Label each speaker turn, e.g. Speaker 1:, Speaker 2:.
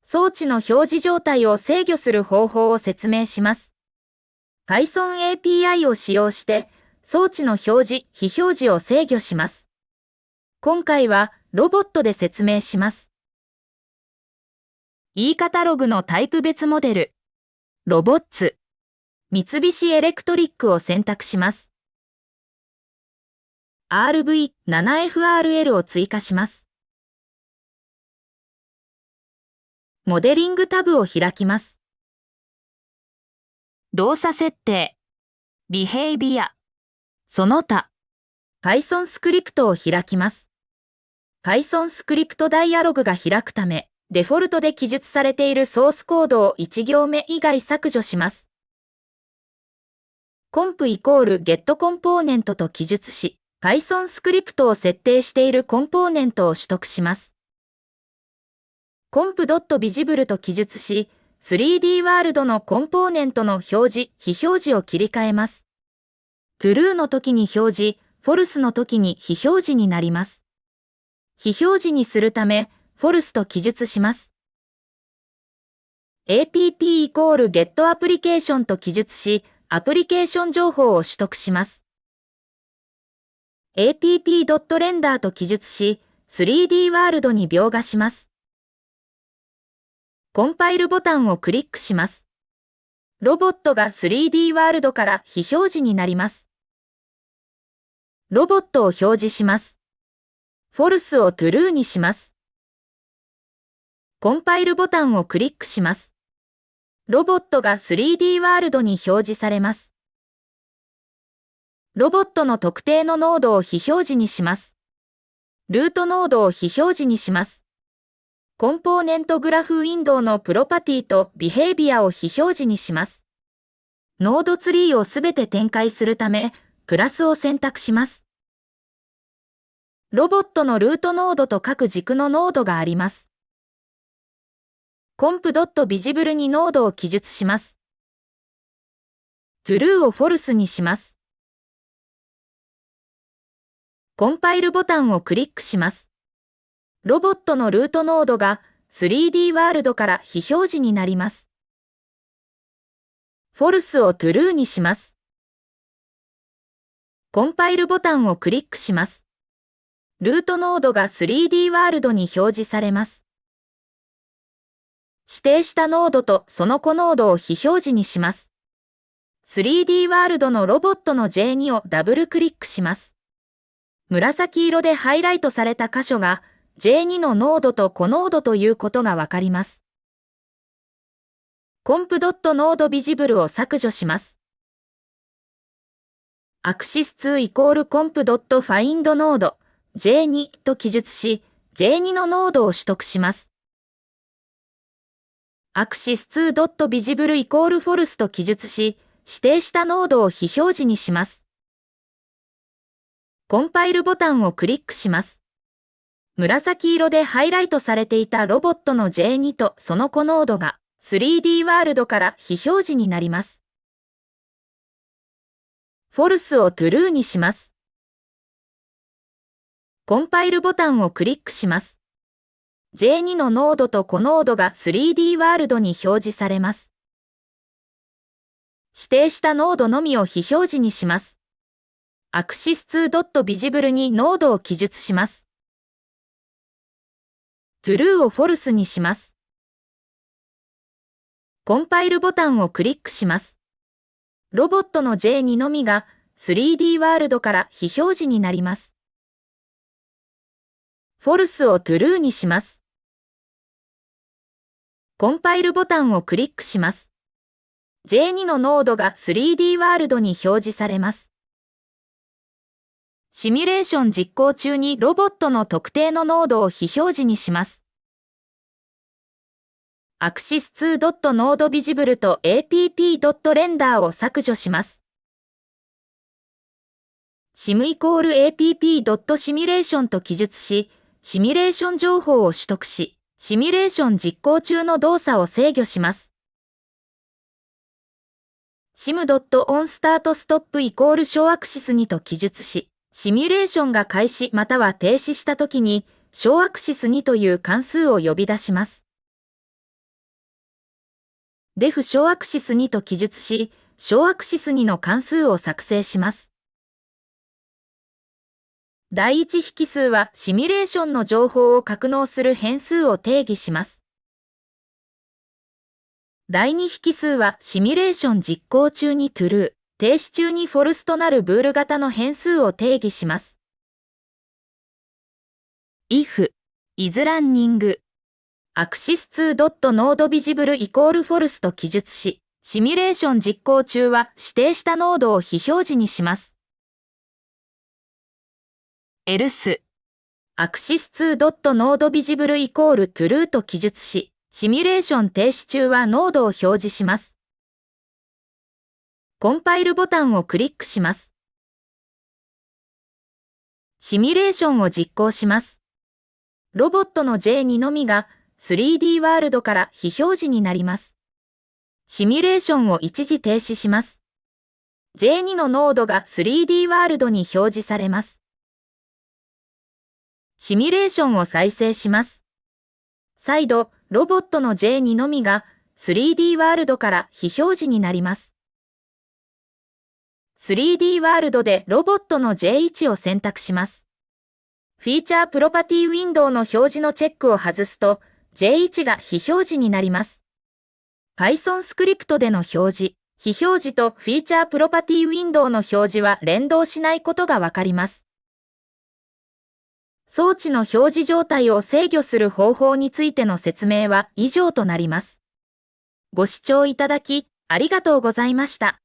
Speaker 1: 装置の表示状態を制御する方法を説明します。Python API を使用して、装置の表示、非表示を制御します。今回はロボットで説明します。E カタログのタイプ別モデル、ロボッツ、三菱エレクトリックを選択します。RV7FRL を追加します。モデリングタブを開きます。動作設定、ビヘイビア、その他、Python スクリプトを開きます。Python スクリプトダイアログが開くため、デフォルトで記述されているソースコードを1行目以外削除します。conp=getComponent と記述し、Python スクリプトを設定しているコンポーネントを取得します。comp.visible と記述し、3D ワールドのコンポーネントの表示、非表示を切り替えます。true の時に表示、false の時に非表示になります。非表示にするため、false と記述します。app=getApplication と記述し、アプリケーション情報を取得します。app.render と記述し、3D ワールドに描画します。コンパイルボタンをクリックします。ロボットが 3D ワールドから非表示になります。ロボットを表示します。false を true にします。コンパイルボタンをクリックします。ロボットが 3D ワールドに表示されます。ロボットの特定のノードを非表示にします。ルートノードを非表示にします。コンポーネントグラフウィンドウのプロパティとビヘイビアを非表示にします。ノードツリーをすべて展開するため、プラスを選択します。ロボットのルートノードと各軸のノードがあります。comp.visible にノードを記述します。true を false にします。コンパイルボタンをクリックします。ロボットのルートノードが 3D ワールドから非表示になります。false を true にします。コンパイルボタンをクリックします。ルートノードが 3D ワールドに表示されます。指定したノードとその子ノードを非表示にします。3D ワールドのロボットの J2 をダブルクリックします。紫色でハイライトされた箇所が J2 のノードと子ノードということがわかります。comp.nodeVisible を削除します。axis2=comp.findNode J2 と記述し、J2 のノードを取得します。axis2.visible=false と記述し、指定したノードを非表示にします。コンパイルボタンをクリックします。紫色でハイライトされていたロボットの J2 とその子ノードが 3D ワールドから非表示になります。false を true にします。コンパイルボタンをクリックします。J2 のノードと子ノードが 3D ワールドに表示されます。指定したノードのみを非表示にします。axis2.visible にノードを記述します。true を false にします。コンパイルボタンをクリックします。ロボットの J2 のみが 3D ワールドから非表示になります。false を true にします。コンパイルボタンをクリックします。J2 のノードが 3D ワールドに表示されます。シミュレーション実行中にロボットの特定のノードを非表示にします。axis2.nodeVisible と app.render を削除します。sim=app.simulation と記述し、シミュレーション情報を取得し、シミュレーション実行中の動作を制御します。sim.onStartStop=小アクシス2と記述し、シミュレーションが開始または停止したときに、小アクシス2という関数を呼び出します。def 小アクシス2と記述し、小アクシス2の関数を作成します。第一引数はシミュレーションの情報を格納する変数を定義します。第二引数はシミュレーション実行中に true、停止中に false となるブール型の変数を定義します。if is running axis2.nodeVisible equal false と記述し、シミュレーション実行中は指定したノードを非表示にします。else axis2.nodeVisible equal true と記述し、シミュレーション停止中はノードを表示します。コンパイルボタンをクリックします。シミュレーションを実行します。ロボットの J2 のみが 3D ワールドから非表示になります。シミュレーションを一時停止します。J2 のノードが 3D ワールドに表示されます。シミュレーションを再生します。再度、ロボットの J2 のみが 3D ワールドから非表示になります。3D ワールドでロボットの J1 を選択します。フィーチャープロパティウィンドウの表示のチェックを外すと J1 が非表示になります。Python スクリプトでの表示、非表示とフィーチャープロパティウィンドウの表示は連動しないことがわかります。装置の表示状態を制御する方法についての説明は以上となります。ご視聴いただきありがとうございました。